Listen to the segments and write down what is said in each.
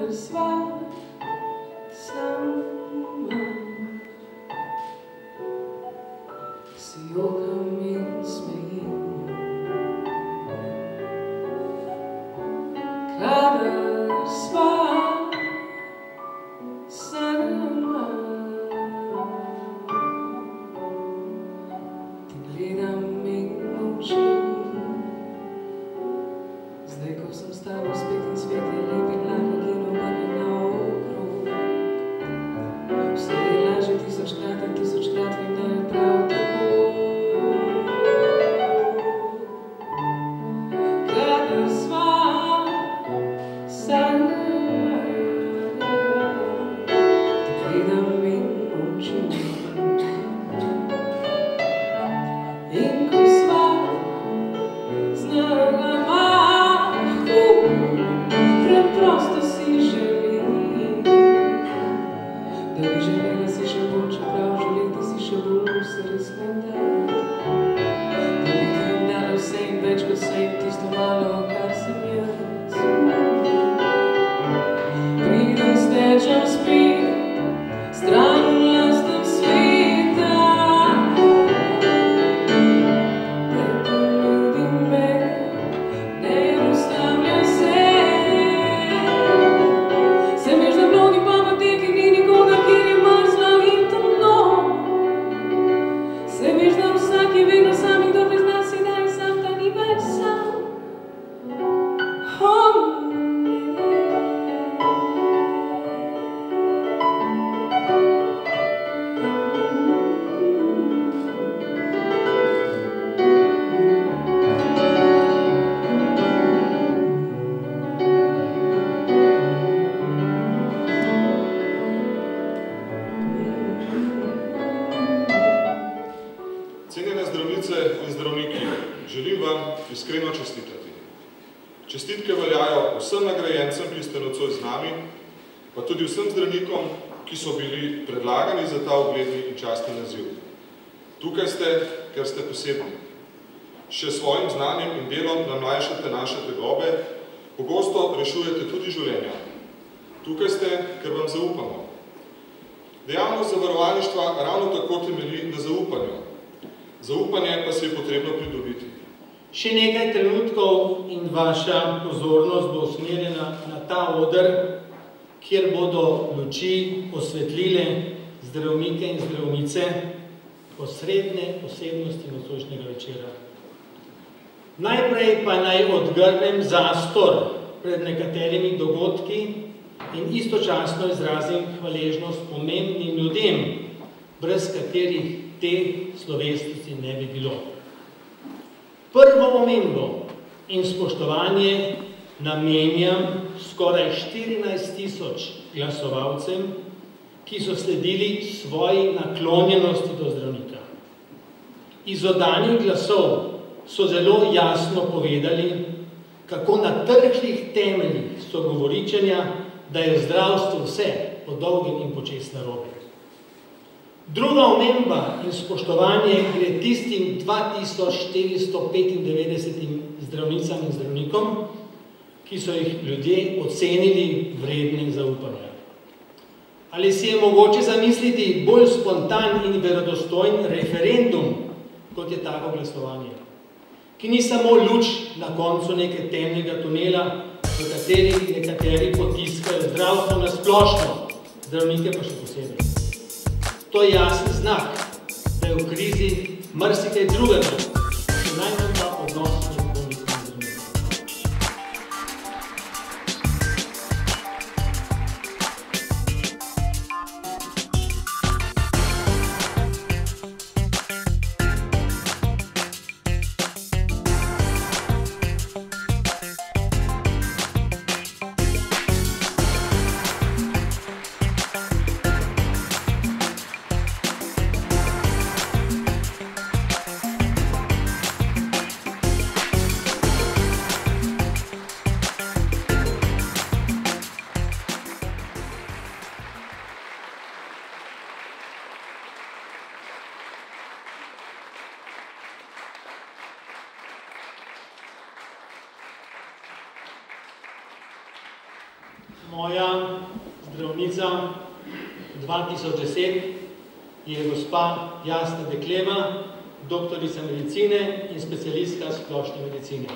kadar sva sama, se jokam in smejim. Kadar sva sama, te gledam in molčim. Zdaj, ko sem s tabo spet in svet je lep in lahek in obrnjen naokrog, vse je lažje tisočkrat in tisočkrat vem, da je prav tako. Kadar sva sama, te gledam in molčim. In ko sva z nama, preprosto si želim, da bi želela si še bolj, čeprav želeti si še bolj se res ne da. Da bi ti jim dala vse in več kot vse in tisto malo, kar sem jaz. Pridem, stečem spet, stran v lastnem sveta. Ne pomidi me, ne ustavljaj se. Se veš, da mnogi pa v teki ni nikoga, kjer je mrzlo in temno. Se veš, da vsak je vedno sam in kdo prizna si, da je sam, da ni več sam. Cenjene zdravnice in zdravniki, želim vam iskreno čestitati. Čestitke veljajo vsem nagrajencem, ki ste nocoj z nami, pa tudi vsem zdravnikom, ki so bili predlagani za ta ugledni in častni naziv. Tukaj ste, ker ste posebni. Še svojim znanjem in delom namlajšate naše tegobe, pogosto rešujete tudi življenja. Tukaj ste, ker vam zaupamo. Dejavnost zavarovalništva ravno tako temelji na zaupanju. Zaupanje pa se je potrebno pridobiti. Še nekaj trenutkov in vaša pozornost bo usmerjena na ta oder, kjer bodo luči osvetlile zdravnike in zdravnice, osrednje osebnosti nocojšnjega večera. Najprej pa naj odgrnem zastor pred nekaterimi dogodki in istočasno izrazim hvaležnost pomembnim ljudem, brez katerih te slovesnosti ne bi bilo. Prvo omembo in spoštovanje namenjam skoraj 14.000 glasovalcem, ki so sledili svoji naklonjenosti do zdravnika. Iz oddanih glasov so zelo jasno povedali, kako na trhlih temeljih so govoričenja, da je v zdravstvu vse po dolgem in počez narobe. Druga omemba in spoštovanje gre tistim 2495 zdravnicam in zdravnikom, ki so jih ljudje ocenili vrednim zaupanja. Ali si je mogoče zamisliti bolj spontan in verodostojen referendum, kot je tako glasovanje, ki ni samo luč na koncu nekega temnega tunela, v kateri nekateri potiskajo zdravstvo na splošno, zdravnike pa še posebej. To je jasen znak, da je v krizi marsikaj drugega, še najmanj pa odnos med bolnikom in zdravnikom. Moja zdravnica 2010 je gospa Jasna Dekleva, doktorica medicine in specialistka splošne medicine.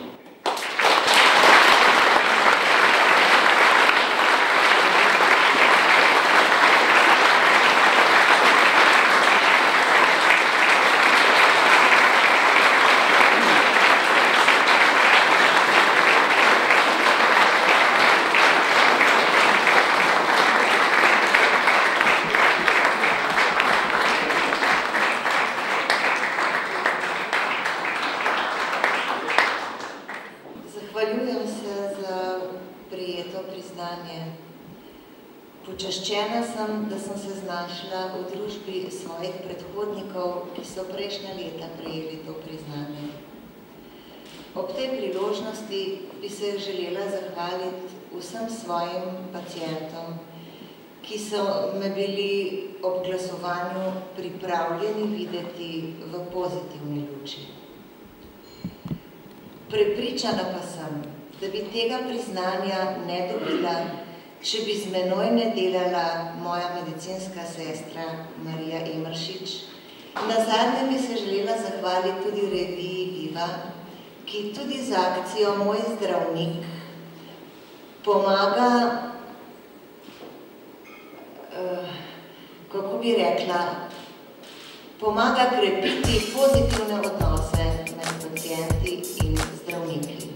Počaščena sem, da sem se znašla v družbi svojih predhodnikov, ki so prejšnja leta prejeli to priznanje. Ob tej priložnosti bi se želela zahvaliti vsem svojim pacientom, ki so me bili ob glasovanju pripravljeni videti v pozitivni luči. Prepričana pa sem, da bi tega priznanja ne dobila, če bi z menoj ne delala moja medicinska sestra Marija Emeršič. Nazadnje bi se želela zahvaliti tudi reviji Viva, ki tudi z akcijo Moj zdravnik pomaga, kako bi rekla, pomaga krepiti pozitivne odnose med pacienti in zdravniki.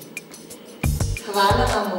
Hvala vam